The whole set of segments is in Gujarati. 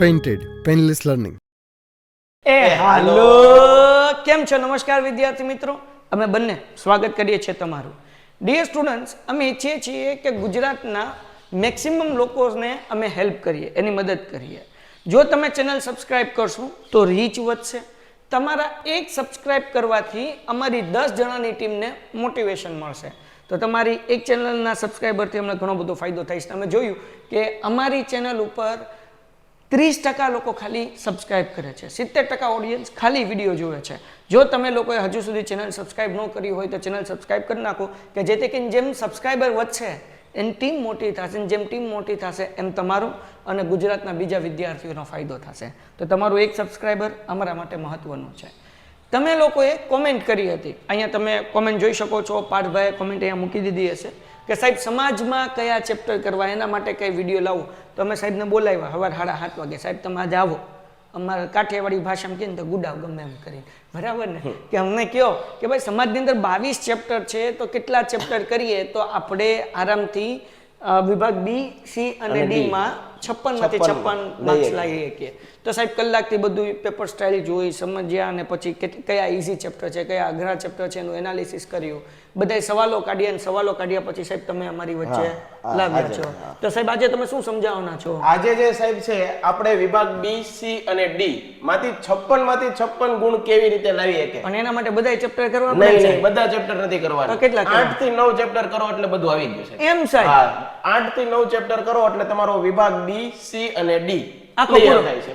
Painted painless learning. હાલો, કેમ છો? નમસ્કાર વિદ્યાર્થી મિત્રો, અમે બંને સ્વાગત કરીએ છીએ તમારું. ડિયર સ્ટુડન્ટ્સ, અમે ઈચ્છીએ છીએ કે ગુજરાતના મેક્સિમમ લોકોને અમે હેલ્પ કરીએ, એની મદદ કરીએ. જો તમે ચેનલ સબસ્ક્રાઇબ કરશો તો રીચ વધશે. તમારા એક સબસ્ક્રાઇબ કરવાથી અમારી 10 જણાની ટીમને મોટિવેશન મળશે. તો તમારી એક ચેનલના સબસ્ક્રાઈબરથી અમને ઘણો બધો ફાયદો થાય છે. તમે જોયું કે અમારી ચેનલ ઉપર 30% લોકો ખાલી સબસ્ક્રાઇબ કરે છે, 70% ઓડિયન્સ ખાલી વિડીયો જોવે છે. જો તમે લોકોએ હજુ સુધી ચેનલ સબસ્ક્રાઇબ ન કરી હોય તો ચેનલ સબસ્ક્રાઇબ કરી નાખો, કે જેથી કરીને જેમ સબસ્ક્રાઇબર વધશે એની ટીમ મોટી થશે, જેમ ટીમ મોટી થશે એમ તમારો અને ગુજરાતના બીજા વિદ્યાર્થીઓનો ફાયદો થશે. તો તમારું એક સબસ્ક્રાઇબર અમારા માટે મહત્વનું છે. તમે લોકોએ કોમેન્ટ કરી હતી, અહીંયા તમે કોમેન્ટ જોઈ શકો છો. પાર્થભાઈએ કોમેન્ટ અહીંયા મૂકી દીધી હશે કે સાહેબ સમાજમાં કયા ચેપ્ટર કરવા, એના માટે કઈ વિડીયો લાવો. તો અમે સાહેબને બોલાવ્યા સવાર 7:30 વાગે, સાહેબ તમે આજે આવો. અમારા કાઠિયાવાડી ભાષામાં કહે ને તો ગુડાવ ગમે એમ કરીને, બરાબર ને, કે અમને કહો કે ભાઈ સમાજની અંદર 22 ચેપ્ટર છે, તો કેટલા ચેપ્ટર કરીએ તો આપણે આરામથી વિભાગ બી, સી અને ડી માં 56 માંથી 56 માર્ક્સ લાવી શકીએ. તો સાહેબ કલાકથી બધું પેપર સ્ટાઇલ જોઈ સમજ્યા, અને પછી કયા ઇઝી ચેપ્ટર છે, કયા અઘરા ચેપ્ટર છે એનું એનાલિસિસ કર્યું. બધા સવાલો કાઢ્યા, અને સવાલો કાઢ્યા પછી સાહેબ તમે અમારી વચ્ચે લાવ્યા છો. તો સાહેબ આજે તમે શું સમજાવવાના છો? આજે જે સાહેબ છે, આપણે વિભાગ બી, સી અને ડી માંથી 56 ગુણ કેવી રીતે લાવી શકે. અને એના માટે બધા ચેપ્ટર કરવા નહીં, બધા ચેપ્ટર નથી કરવાના. તો કેટલા? 8 થી 9 ચેપ્ટર કરો એટલે બધું આવી ગયું છે. એમ સાહેબ? 8 થી 9 ચેપ્ટર કરો એટલે તમારો વિભાગ બી, સી અને ડી આખો પૂરો થાય છે.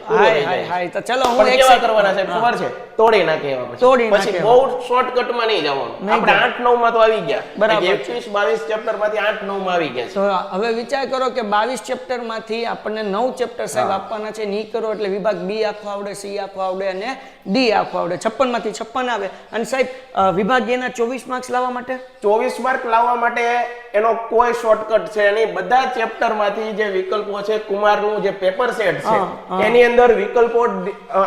હાય તો ચલો હું એક કેવા કરવાના સાહેબ ખબર છે? તોડી નાખે એવા. પછી બહુ શોર્ટકટમાં નહીં જવાનું. આપણે 8 9 માં તો આવી ગયા, બરાબર. 21 22 ચેપ્ટર માંથી 8 9 માં આવી ગયા છે. તો હવે વિચાર કરો કે 22 ચેપ્ટર માંથી આપણને 9 ચેપ્ટર સાહેબ આપવાના છે. ની કરો એટલે વિભાગ બી આખો આવડે, સી આખો આવડે અને ડી આખો આવડે. 56 માંથી 56 આવે. અને સાહેબ વિભાગ એ ના 24 માર્ક્સ લાવવા માટે, 24 માર્ક લાવવા માટે એનો કોઈ શોર્ટકટ છે નહીં. બધા ચેપ્ટર માંથી જે વિકલ્પો છે, કુમારનું જે પેપર સેટ છે એની અંદર વિકલ્પો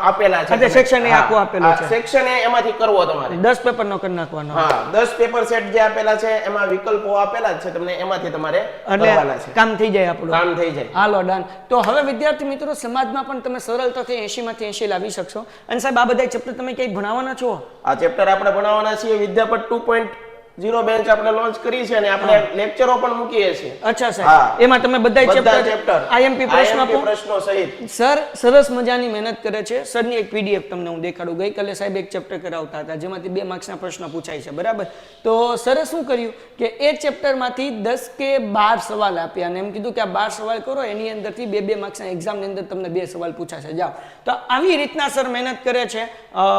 આપેલા છે. સેક્શન એ આખું આપેલું છે. સેક્શન એ એમાંથી કરવો તમારે. 10 પેપર નો કરી નાખવાનો. હા, 10 પેપર સેટ જે આપેલા છે એમાં વિકલ્પો આપેલા છે તમને, એમાંથી તમારે કરવાના છે. કામ થઈ જાય આપણું. કામ થઈ જાય. હાલો ડન. તો હવે વિદ્યાર્થી મિત્રો, સમાજમાં પણ તમે સરળતાથી 80 માંથી 80 લાવી શકશો. અને સાહેબ આ બધા ચેપ્ટર તમે ક્યાંય ભણાવવાના છો? આ ચેપ્ટર આપણે ભણાવવાના છીએ વિદ્યાપટ 2.0 બેન્ચ આપણે લોન્ચ કરી છે, અને આપણે લેક્ચરો પણ મૂકીએ છીએ. અચ્છા સાહેબ, એમાં તમે બધા ચેપ્ટર આઈએમપી પ્રશ્નો સહિત સર સરસ મજાની મહેનત કરે છે. સરની એક પીડીએફ તમને હું દેખાડું. ગઈકાલે સાહેબ એક ચેપ્ટર કરાવતા હતા જેમાંથી 2 માર્ક્સના પ્રશ્ન પૂછાય છે, બરાબર. તો સરે શું કર્યું કે એ ચેપ્ટરમાંથી 10 કે 12 સવાલ આપ્યા, અને એમ કીધું કે આ 12 સવાલ કરો, એની અંદરથી 2 માર્ક્સના એક્ઝામની અંદર તમને 2 સવાલ પૂછાશે, જાઓ. તો આવી રીતના સર મહેનત કરે છે.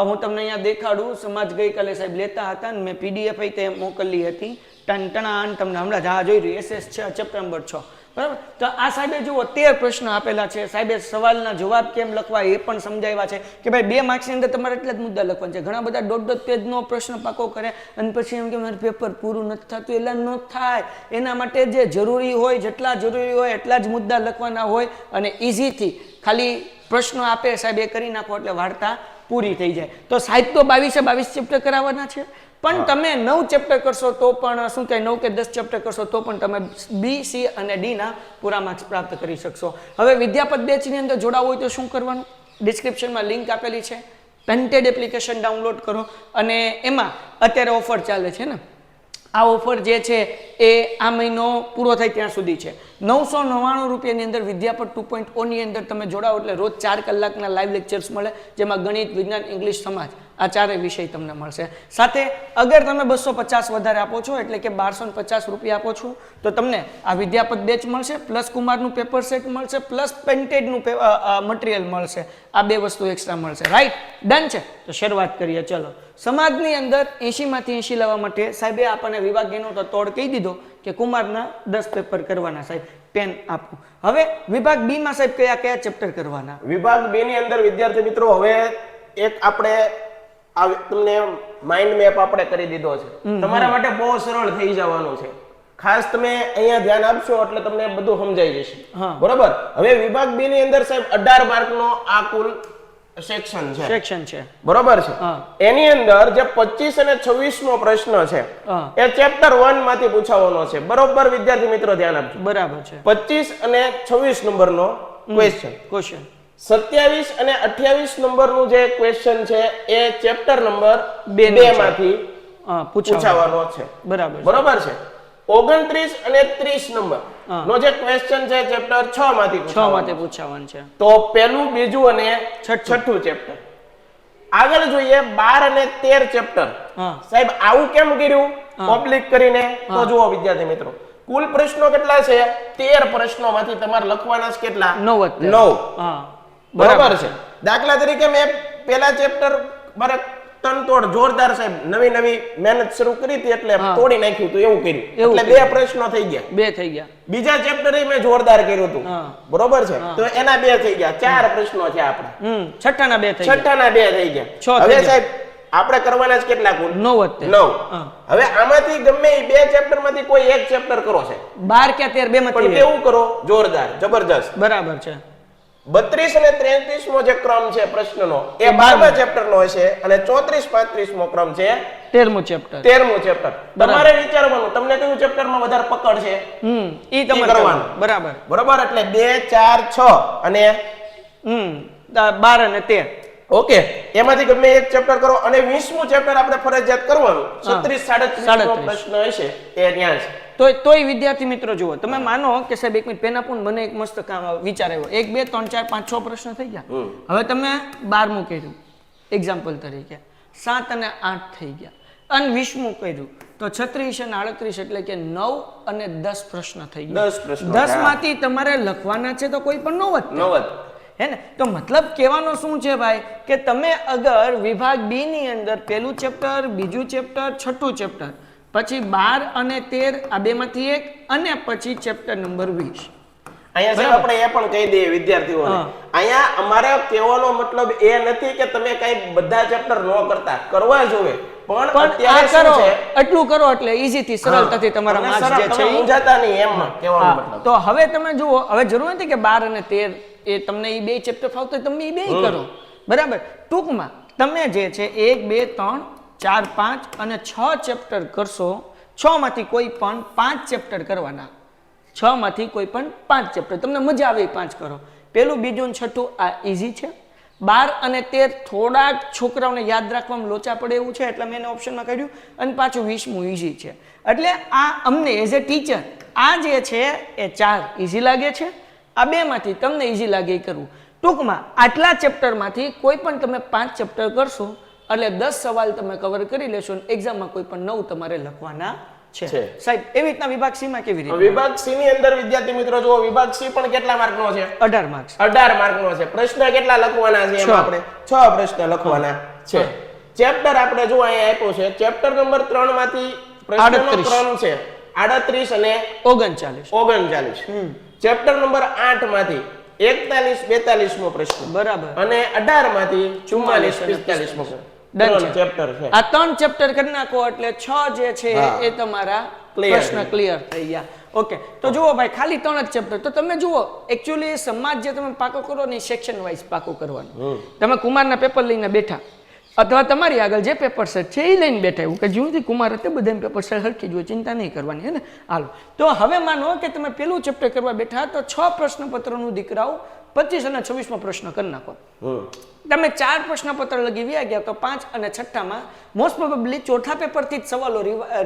હું તમને અહીંયા દેખાડું. સમાજ ગઈકાલે સાહેબ લેતા હતા, અને મેં પીડીએફ તે મોકલી હતી. ટનટણાન તમને હમણાં જ આ જોઈ રહ્યું, SS 6 ચેપ્ટર નંબર 6, બરાબર. તો આ સાહેબે જુઓ 13 પ્રશ્ન આપેલા છે. સાહેબે સવાલના જવાબ કેમ લખવા એ પણ સમજાવ્યા છે, કે ભાઈ 2 માર્ક્સની અંદર તમારે એટલા જ મુદ્દા લખવાના છે. ઘણા બધા 1.5 પેજનો પ્રશ્ન પાકો કરે અને પછી એમ કે મારું પેપર પૂરું નથી થતું. એટલા ન થાય. એના માટે જે જરૂરી હોય, જેટલા જરૂરી હોય એટલા જ મુદ્દા લખવાના હોય, અને ઇઝીથી ખાલી પ્રશ્નો આપે સાહેબ એ કરી નાખો એટલે વાર્તા પૂરી થઈ જાય. તો સાહેબ તો 22 ચેપ્ટર કરાવવાના છે, પણ તમે 9 ચેપ્ટર કરશો તો પણ શું કહે, 9 કે 10 ચેપ્ટર કરશો તો પણ તમે બી, સી અને ડી ના પૂરા માર્ક્સ પ્રાપ્ત કરી શકશો. હવે વિદ્યાપત બેચ ની અંદર જોડાવું હોય તો શું કરવાનું? ડિસ્ક્રિપ્શનમાં લિંક આપેલી છે. પેન્ટેડ એપ્લિકેશન ડાઉનલોડ કરો, અને એમાં અત્યારે ઓફર ચાલે છે ને. આ ઓફર જે છે એ આ મહિનો પૂરો થાય ત્યાં સુધી છે. 999 રૂપિયાની અંદર વિદ્યાપટ 2.0 ની અંદર તમે જોડાઓ એટલે રોજ 4 કલાકના લાઈવ લેક્ચર્સ મળે, જેમાં ગણિત, વિજ્ઞાન, ઇંગ્લિશ, સમાજ આ 4 વિષય તમને મળશે. સાથે અગર તમે 250 વધારે આપો છો, એટલે કે 1250 રૂપિયા આપો છો, તો તમને આ વિદ્યાપત બેચ મળશે, પ્લસ કુમારનું પેપર સેટ મળશે, પ્લસ પેન્ટેડનું મટીરિયલ મળશે. આ 2 વસ્તુ એક્સ્ટ્રા મળશે. રાઈટ, ડન છે. તો શરૂઆત કરીએ. ચલો, સમાજની અંદર 80 માંથી 80 લાવવા માટે સાહેબે આપણને વિભાગ એનો તો તોડ કહી દીધો કે કુમારના 10 પેપર કરવાના. સાહેબ પેન આપો. હવે વિભાગ બી માં સાહેબ કયા કયા ચેપ્ટર કરવાના? વિભાગ બી ની અંદર વિદ્યાર્થી મિત્રો હવે એક આપણે તમને માઇન્ડ મેપ આપણે કરી દીધો છે. તમારા માટે બહુ સરળ થઈ જવાનું છે. ખાસ તમે અહીંયા ધ્યાન આપશો એટલે તમને બધું સમજાઈ જશે, બરોબર. હવે વિભાગ બી ની અંદર સાહેબ 18 માર્ક નો આ કુલ સેક્શન છે, બરોબર છે. એની અંદર જે 25 અને 26 નો પ્રશ્ન છે એ ચેપ્ટર 1 માંથી પૂછાવાનો છે, બરોબર વિદ્યાર્થી મિત્રો ધ્યાન આપજો. બરાબર છે. 25 અને 26 નંબરનો ક્વેશ્ચન. 27 અને 28 નંબરનું જે ક્વેશ્ચન છે એ ચેપ્ટર નંબર બે 2 માંથી પૂછાવાનું પૂછાવાનો છે. બરાબર બરોબર છે. 29 અને 30 નંબર નો જે ક્વેશ્ચન છે ચેપ્ટર 6 માંથી 6 માંથી પૂછાવાનું છે. તો પહેલું, બીજું અને છઠ્ઠું ચેપ્ટર. આગળ જોઈએ 12 અને 13 ચેપ્ટર. સાહેબ આવું કેમ કર્યું ઓબ્લિક કરીને? તો જુઓ વિદ્યાર્થી મિત્રો, કુલ પ્રશ્નો કેટલા છે? 13 પ્રશ્નોમાંથી તમારે લખવાના છે કેટલા? 9. બરાબર છે. દાખલા તરીકે મેં પહેલા ચેપ્ટર મારે તનતોડ જોરદાર સાહેબ નવી મહેનત શરૂ કરી હતી એટલે તોડી નાખ્યું હતું, એવું કર્યું એટલે 2 પ્રશ્નો થઈ ગયા. 2 થઈ ગયા. બીજા ચેપ્ટર મેં જોરદાર કર્યું હતું, બરોબર છે, તો એના 2 થઈ ગયા. 4 પ્રશ્નો છે આપણે. છઠ્ઠાના 2 થઈ ગયા. છઠ્ઠાના 2 થઈ ગયા. હવે સાહેબ આપણે કરવાના છે કેટલા કુલ? 9. હવે આમાંથી ગમે એ 2 ચેપ્ટર માંથી કોઈ એક ચેપ્ટર કરો છે. 12 કે 13 બે માંથી પણ કેવું કરો? જોરદાર, જબરજસ્ત. બરાબર છે. 32 અને 33મો જે ક્રમ છે પ્રશ્નનો એ 12મા ચેપ્ટરનો હશે અને 34-35મો ક્રમ છે 13મું ચેપ્ટર. 13મું ચેપ્ટર. તમારે વિચારવાનું તમને કયું ચેપ્ટરમાં વધારે પકડ છે ઈ તમારે કરવાનું. બરાબર. બરોબર. એટલે 2, 4, 6 અને 12 અને 13. ઓકે, એમાંથી ગમે એક ચેપ્ટર કરો અને 20મું ચેપ્ટર આપણે ફરજિયાત કરવાનું. 36-37મો પ્રશ્ન હશે એ ત્યાં છે. તોય વિદ્યાર્થી મિત્રો જુઓ, તમે માનો કે સાહેબ 1 મિનિટ પેન આપો, મને એક મસ્ત કામ વિચાર આવ્યો. 1, 2, 3, 4, 5, 6 પ્રશ્ન થઈ ગયા. હવે તમે 12મું કર્યું એક્ઝામ્પલ તરીકે, 7 અને 8 થઈ ગયા, અને 20મું કર્યું તો 36 અને 38 એટલે કે 9 અને 10 પ્રશ્ન થઈ ગયા. 10 પ્રશ્નો. 10 માંથી તમારે લખવાના છે તો કોઈ પણ 9 જ હે ને. તો મતલબ કહેવાનો શું છે ભાઈ, કે તમે અગર વિભાગ બી ની અંદર પહેલું ચેપ્ટર, બીજું ચેપ્ટર, છઠ્ઠું ચેપ્ટર, પછી 12 અને 13 આ બે માંથી એક, અને પછી ચેપ્ટર નંબર 20. અહીંયા સાહેબ આપણે એ પણ કહી દઈએ વિદ્યાર્થીઓને, અહીંયા અમારે કહેવાનો મતલબ એ નથી કે તમે કઈ બધા ચેપ્ટર ન કરતા, કરવા જોઈએ, પણ અત્યારે શું છે એટલું કરો એટલે ઈઝી થી સરળતાથી તમારા માર્ક્સ જે છે એ મૂંઝાતા નહીં, એમ કહેવાનો મતલબ. તો હવે તમે જુઓ, હવે જરૂર નથી કે 12 અને 13 એ તમને એ 2 ચેપ્ટર ફાવતો તમે એ 2 કરો, બરાબર. ટૂંકમાં તમે જે છે 1, 2, 3, 4, 5 અને 6 ચેપ્ટર કરશો. 6 માંથી કોઈ પણ 5 ચેપ્ટર કરવાના. 6 માંથી કોઈ પણ 5 ચેપ્ટર, તમને મજા આવે 5 કરો. પેલું, બીજું, છઠ્ઠું આ ઈઝી છે. 12 અને 13 થોડાક છોકરાઓને યાદ રાખવામાં લોચા પડે એવું છે એટલે મેં એને ઓપ્શનમાં કાઢ્યું, અને પાછું 20મું ઈઝી છે. એટલે આ અમને એઝ એ ટીચર આ જે છે એ 4 ઈઝી લાગે છે, આ 2 માંથી તમને ઈઝી લાગે એ કરવું. ટૂંકમાં આટલા ચેપ્ટરમાંથી કોઈ પણ તમે 5 ચેપ્ટર કરશો એટલે 10 સવાલ તમે કવર કરી લેશો, અને એક્ઝામમાં કોઈ પણ 9 તમારે લખવાના છે. સાહેબ એવી રીતના વિભાગ સી માં કેવી રીતે? વિભાગ સી ની અંદર વિદ્યાર્થી મિત્રો જુઓ, વિભાગ સી પણ કેટલા માર્કનો છે? 18 માર્ક્સ. 18 માર્કનો છે. પ્રશ્ન કેટલા લખવાના છે? એમાં આપણે 6 પ્રશ્ન લખવાના છે. ચેપ્ટર આપણે જો અહીંયા આપ્યો છે, ચેપ્ટર નંબર 3 માંથી પ્રશ્નનો ક્રમ છે 38 અને 39. ચેપ્ટર નંબર 8 માંથી 41-42મો પ્રશ્ન, બરાબર, અને 18 માંથી 44-45મો ચેપ્ટર છે. આ 3 ચેપ્ટર કરી નાખો એટલે 6 જે છે એ તમારા પ્રશ્ન ક્લિયર થઈ ગયા. ઓકે, તો જુઓ ભાઈ, ખાલી 3 જ ચેપ્ટર. તો તમે જુઓ, એકચ્યુઅલી સમાજ જે તમે પાકો કરો ને સેક્શન વાઇઝ પાકો કરવાનું. તમે કુમારના પેપર લઈને બેઠા, અથવા તમારી આગળ જે પેપર સેટ છે એ લઈને બેઠા, એવું કે જ્યુંથી કુમાર હતા બધા પેપર સેટ હરખી જોઈએ, ચિંતા નહીં કરવાની, હે ને. હાલો, તો હવે માનો કે તમે પેલું ચેપ્ટર કરવા બેઠા તો 6 પ્રશ્નપત્રનું દીકરાઓ 25 અને 26મો પ્રશ્ન કરી નાખો. તમે 4 પ્રશ્નપત્ર લગી વ્યા ગયા તો 5 અને 6માં મોસ્ટ પ્રોબેબલી ચોથા પેપરથી જ સવાલો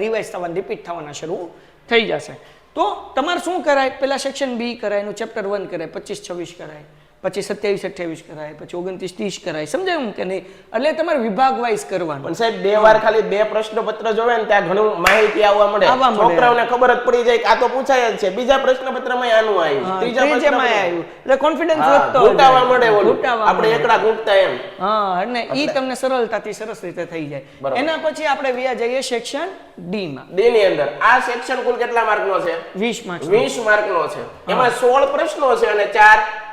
રિવાઇઝ થવાના, રિપીટ થવાના શરૂ થઈ જશે. તો તમારે શું કરાય? પેલા સેક્શન બી કરાય, એનું ચેપ્ટર 1 કરાય, 25-26 કરાય, પછી 27-28 કરાય, પછી 29-30 કરાય. સમજાયું કે નહીં? એટલે તમારે વિભાગ વાઇઝ કરવાનું. પણ સાહેબ 2 વાર ખાલી 2 પ્રશ્નપત્ર જોવે ને ત્યાં ઘણું માહિતી આવવા મળે, છોકરાઓને ખબર જ પડી જાય કે આ તો પૂછાય જ છે. બીજા પ્રશ્નપત્રમાં આનું આવ્યું, ત્રીજા પ્રશ્નમાં આવ્યું, એટલે કોન્ફિડન્સ વધતો ઘૂંટાવા મળે, આપણે એકડા ઘૂંટતા એમ. હા, અને ઈ તમને સરળતાથી સરસ રીતે થઈ જાય. એના પછી આપણે વ્યા જઈએ સેક્શન ડી માં. ડી ની અંદર આ સેક્શન કુલ કેટલા માર્કનો છે? 20 માર્ક. 20 માર્કનો છે. એમાં 16 પ્રશ્નો છે અને 4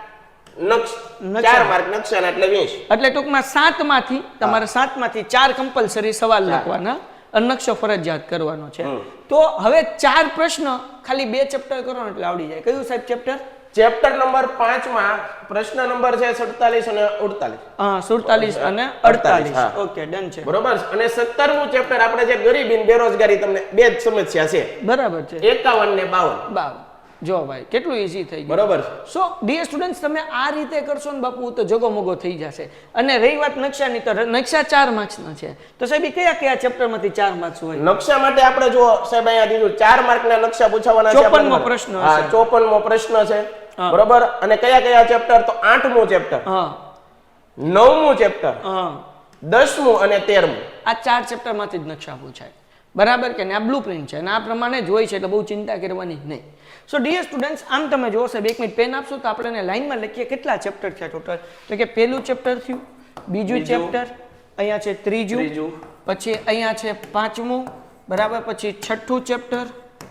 માર્ક નકશા, એટલે 20. એટલે ટૂંકમાં 7 માંથી તમારે 7 માંથી 4 કમ્પલસરી સવાલ લખવાના, અને નકશો ફરજિયાત કરવાનો છે. તો હવે 4 પ્રશ્ન ખાલી 2 ચેપ્ટર કરો એટલે આવડી જાય. કયું સાહેબ ચેપ્ટર? ચેપ્ટર નંબર 5 માં પ્રશ્ન નંબર છે 47 અને 48. હા, 47 અને 48. ઓકે, ડન છે. બરોબર. અને 17મું ચેપ્ટર આપણે જે ગરીબી અને બેરોજગારી, તમને બે જ સમસ્યા છે, બરાબર છે, 51 ને 52. જો ભાઈ કેટલું ઈઝી થઈ ગયું. બરોબર છે. સો ડિયર સ્ટુડન્ટ્સ, તમે આ રીતે કરશો ને બાપુ તો જગોમગો થઈ જશે. અને રહી વાત નકશાની, તો નકશા 4 માર્ક્સના છે. તો સાહેબ ઈ કયા કયા ચેપ્ટરમાંથી 4 માર્ક્સ હોય? નકશા માટે આપણે જો સાહેબ અહીંયા દીધું 4 માર્કના નકશા પૂછાવાના છે. 54મો પ્રશ્ન હશે. હા, 54મો પ્રશ્ન છે. બરોબર. અને કયા કયા ચેપ્ટર? તો 8મું ચેપ્ટર, હા, 9મું ચેપ્ટર, હા, 10મું અને 13મું. આ 4 ચેપ્ટરમાંથી જ નકશા પૂછાય. બરાબર કે ને? આ બ્લુપ્રિન્ટ છે અને આ પ્રમાણે જ હોય છે, એટલે બહુ ચિંતા કરવાની નહીં. સો ડિયર સ્ટુડન્ટ્સ, આમ તમે જો સાહેબ 1 મિનિટ પેન આપશો તો આપણે લાઈનમાં લખીએ કેટલા ચેપ્ટર થયા ટોટલ. તો કે પહેલું ચેપ્ટર થયું, બીજું ચેપ્ટર, અહીંયા છે ત્રીજું, પછી અહીંયા છે 5મું, બરાબર, પછી 6થું ચેપ્ટર,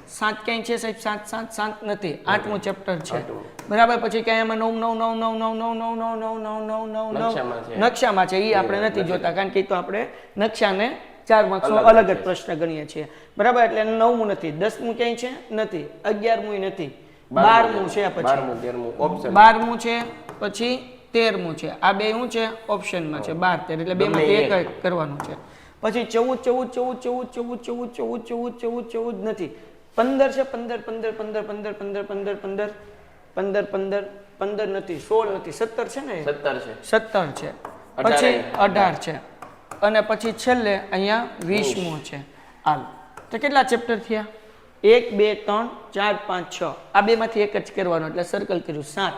7 ક્યાંય છે સાહેબ? 7 નથી, 8મું ચેપ્ટર છે, બરાબર. પછી ક્યાંય એમાં 9 નકશામાં છે, એ આપણે નથી જોતા કારણ કે તો આપણે નકશાને 4 માર્ક્સનો અલગ જ પ્રશ્ન ગણીએ છીએ, બરાબર. એટલે 9મું નથી, 10મું ક્યાંય છે? નથી, 11મું નથી, 12મું છે, પછી 12મું છે, પછી 13મું છે. આ બે શું છે? ઓપ્શનમાં છે, 12 13, એટલે બે માંથી એક કરવાનું છે. પછી 14 નથી, 15 છે, 15 નથી, 16 નથી, 17 છે ને? 17 છે, પછી 18 છે, અને પછી છેલ્લે અહીંયા 20મું છે. હાલ, તો કેટલા ચેપ્ટર થયા? 1 2 3 4 5 6. આ બે માંથી એક જ કરવાનો, એટલે સર્કલ કર્યું. 7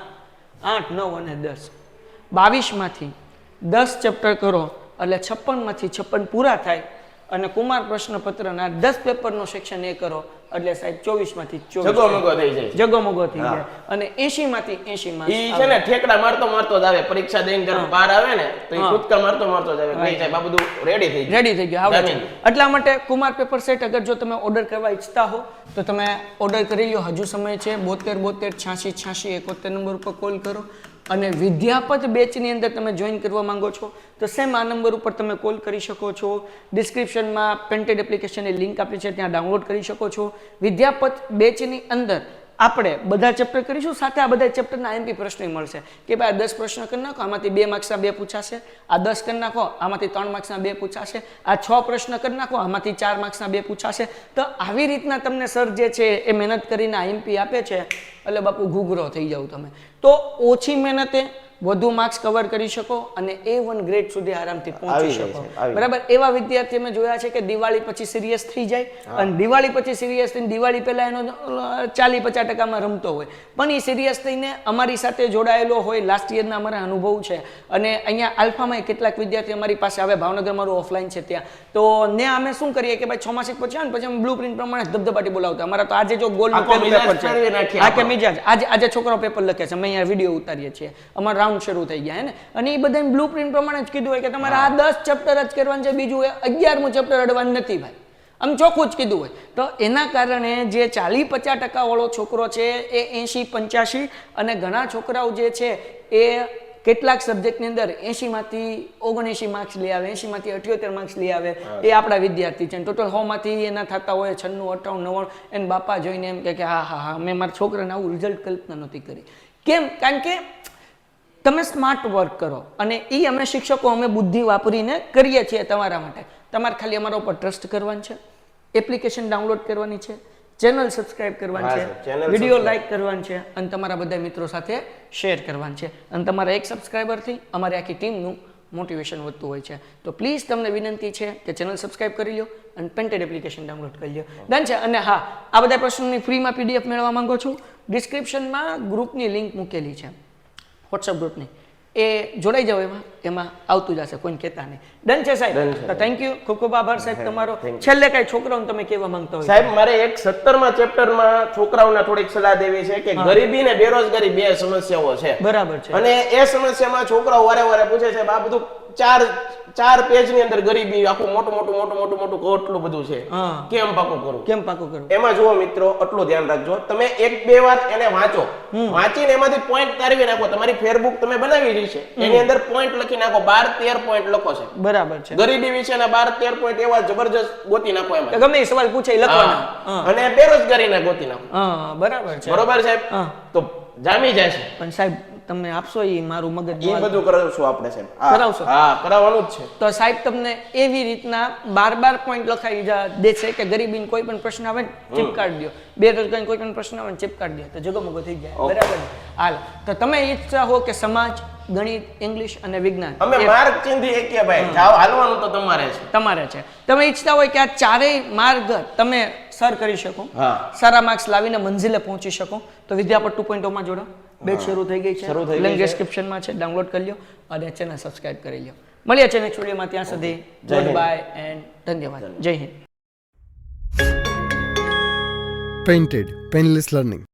8 9 અને 10. 22 માંથી 10 ચેપ્ટર કરો એટલે 56 માંથી 56 પૂરા થાય. અને કુમાર પ્રશ્નપત્રના 10 પેપરનો સેક્શન એ કરો એટલે સાહેબ 24 માંથી 24 જગોમગો થઈ જાય. અને 80 માંથી 80 માર્ક્સ. ઈ છે ને ઠેકડા મારતો જ આવે, પરીક્ષા દઈને જ્યારે બહાર આવે ને તો ઈ કૂદકા મારતો જ આવે. કઈ સાહેબ આ બધું રેડી થઈ ગયું, આવડે છે. એટલા માટે કુમાર પેપર સેટ અગર જો તમે ઓર્ડર કરવા ઈચ્છતા હો તો તમે ઓર્ડર કરી લો, હજુ સમય છે. 72 86 86 71 નંબર ઉપર કોલ કરો. અને વિદ્યાપત બેચની અંદર તમે જોઈન કરવા માંગો છો તો સેમ આ નંબર ઉપર તમે કોલ કરી શકો છો. ડિસ્ક્રિપ્શનમાં પેન્ટેડ એપ્લિકેશનની લિંક આપી છે, ત્યાં ડાઉનલોડ કરી શકો છો. વિદ્યાપત બેચની અંદર આપણે બધા ચેપ્ટર કરીશું, સાથે આ બધા ચેપ્ટરના એમપી પ્રશ્નો મળશે કે ભાઈ આ 10 પ્રશ્ન કરી નાખો, આમાંથી 2 માર્ક્સના 2 પૂછાશે. આ 10 કરી નાખો, આમાંથી 3 માર્ક્સના 2 પૂછાશે. આ 6 પ્રશ્ન કરી નાખો, આમાંથી 4 માર્ક્સના 2 પૂછાશે. તો આવી રીતના તમને સર જે છે એ મહેનત કરીને આ એમપી આપે છે, એટલે બાપુ ઘૂઘરો થઈ જાવ તમે. તો ઓછી મહેનતે વધુ માર્ક્સ કવર કરી શકો અને A1 ગ્રેડ સુધી આરામથી પહોંચી શકો, બરાબર. એવા વિદ્યાર્થી મેં જોયા છે કે દિવાળી પછી સિરિયસ થઈ જાય અને દિવાળી પછી સિરિયસ થઈને દિવાળી પહેલા એનો 40-50% રમતો હોય, પણ એ સિરિયસ થઈને અમારી સાથે જોડાયેલો હોય. લાસ્ટ યરના અમારા અનુભવ છે. અને અહીંયા આલ્ફામાં કેટલાક વિદ્યાર્થી અમારી પાસે આવે, ભાવનગર મારું ઓફલાઈન છે ત્યાં. તો ને અમે શું કરીએ કે ભાઈ 6 માસિક પછી આવે ને પછી અમે બ્લુ પ્રિન્ટ પ્રમાણે ધબધબાટી બોલાવતા. અમારા તો આજે જો ગોલ્ડ પેપર છે, આ કે મિજાજ આજે છોકરો પેપર લખે છે, અમે અહીંયા વિડીયો ઉતારીએ છીએ, અમારા શરૂ થઈ ગયા ને. અને એ બધા બ્લુ પ્રિન્ટ પ્રમાણે જ કીધું હોય કે તમારે આ 10 ચેપ્ટર જ કરવાનું છે, બીજું 11મું ચેપ્ટર અડવાનું નથી ભાઈ, આમ ચોખ્ખું જ કીધું હોય. તો એના કારણે જે 40-50% વાળો છોકરો છે એ 80-85, અને ઘણા છોકરાઓ જે છે એ કેટલાક સબ્જેક્ટની અંદર 80 માંથી 79 માર્ક્સ લઈ આવે, 80 માંથી 78 માર્ક્સ લઈ આવે. એ આપણા વિદ્યાર્થી છે. ટોટલ 100 માંથી એના થતા હોય 96 98 99. એને બાપા જોઈને એમ કે હા મેં મારા છોકરાને આવું રિઝલ્ટ કલ્પના નહોતી કરી. કેમ? કારણ કે તમે સ્માર્ટ વર્ક કરો, અને એ અમે શિક્ષકો અમે બુદ્ધિ વાપરીને કરીએ છીએ તમારા માટે. તમારે ખાલી અમારા ઉપર ટ્રસ્ટ કરવાનું છે, એપ્લિકેશન ડાઉનલોડ કરવાની છે, ચેનલ સબસ્ક્રાઇબ કરવાની છે, વિડીયો લાઈક કરવાની છે, અને તમારા બધા મિત્રો સાથે શેર કરવાની છે. અને તમારા એક સબસ્ક્રાઈબરથી અમારી આખી ટીમનું મોટિવેશન વધતું હોય છે. તો પ્લીઝ તમને વિનંતી છે કે ચેનલ સબસ્ક્રાઇબ કરી લો અને પેન્ટેડ એપ્લિકેશન ડાઉનલોડ કરી લો. ડન છે. અને હા, આ બધા પ્રશ્નોની ફ્રીમાં PDF મેળવવા માંગો છો, ડિસ્ક્રિપ્શનમાં ગ્રુપની લિંક મૂકેલી છે, વોટ્સઅપ ગ્રુપની, એ જોડાઈ જાવ, એમાં આવતું જશે, કોઈને કહેતા નહીં. ડન છે સાહેબ? તો થેન્ક યુ, ખૂબ ખૂબ આભાર સાહેબ તમારો. છેલ્લે કઈ છોકરાઓને તમે કહેવા માંગતા હોય? સાહેબ મારે એક 17મા ચેપ્ટરમાં છોકરાઓને થોડીક સલાહ દેવી છે કે ગરીબી ને બેરોજગારી બે સમસ્યાઓ છે, બરાબર છે. અને એ સમસ્યામાં છોકરાઓ વારે પૂછે છે આ બધું 4 પેજની અંદર ગરીબી, આખું મોટું કેટલું બધું છે, કેમ પાકું કરું? એમાં જુઓ મિત્રો, આટલું ધ્યાન રાખજો, તમે 1-2 વાર એને વાંચો, વાંચીને એમાંથી પોઈન્ટ તારવી નાખો. તમારી ફેરબુક તમે બનાવી છે, એની અંદર પોઈન્ટ લખી નાખો, 12-13 પોઈન્ટ લખો છે, બરાબર છે. ગરીબી વિશેના 12-13 પોઈન્ટ એવા જબરજસ્ત ગોતી નાખો એમાં, ગમે એ સવાલ પૂછે લખવાના, અને બેરોજગારીના ગોતી નાખો. બરાબર છે. બરોબર સાહેબ? તો જામી જાય છે. પણ સાહેબ તમે આપશો એ મારું મગજ એ બધું કરાવશું આપણે સાહેબ. હા, કરાવશો? હા, કરાવવાનું જ છે. તો સાહેબ તમને એવી રીતના 12 પોઈન્ટ લખાઈ દેશે કે ગરીબીનો કોઈ પણ પ્રશ્ન આવે ને ચીપકારી દો, બેરોજગારી કોઈ પણ પ્રશ્ન આવે ને ચીપકારી દો, તો જગમગો થઈ જાય. બરાબર ને? હાલ તો તમે ઈચ્છતા હો કે સમાજ, ગણિત, ઇંગ્લિશ અને વિજ્ઞાન અમે માર્ગ ચીંધી એકીએ ભાઈ, જાવ હાલવાનું તો તમારે છે. તમારે છે. તમે ઈચ્છતા હોય કે આ ચારેય માર્ગ તમે સર કરી શકો, હા. સારા માર્ક્સ લાવીને મંઝિલે પહોંચી શકો, તો વિદ્યાપટ 2.0 માં જોડો. બેચ શરૂ થઈ ગઈ છે, શરૂ થઈ ગઈ લિંક છે. ડિસ્ક્રિપ્શનમાં છે, ડાઉનલોડ કરી લો અને ચેનલ સબસ્ક્રાઇબ કરી લો. મળીએ છે નેક્સ્ટ વિડીયોમાં. ત્યાં સુધી જય હિન્દ. ગુડ બાય એન્ડ ધન્યવાદ. જય હિન્દ. Painted Painless Learning.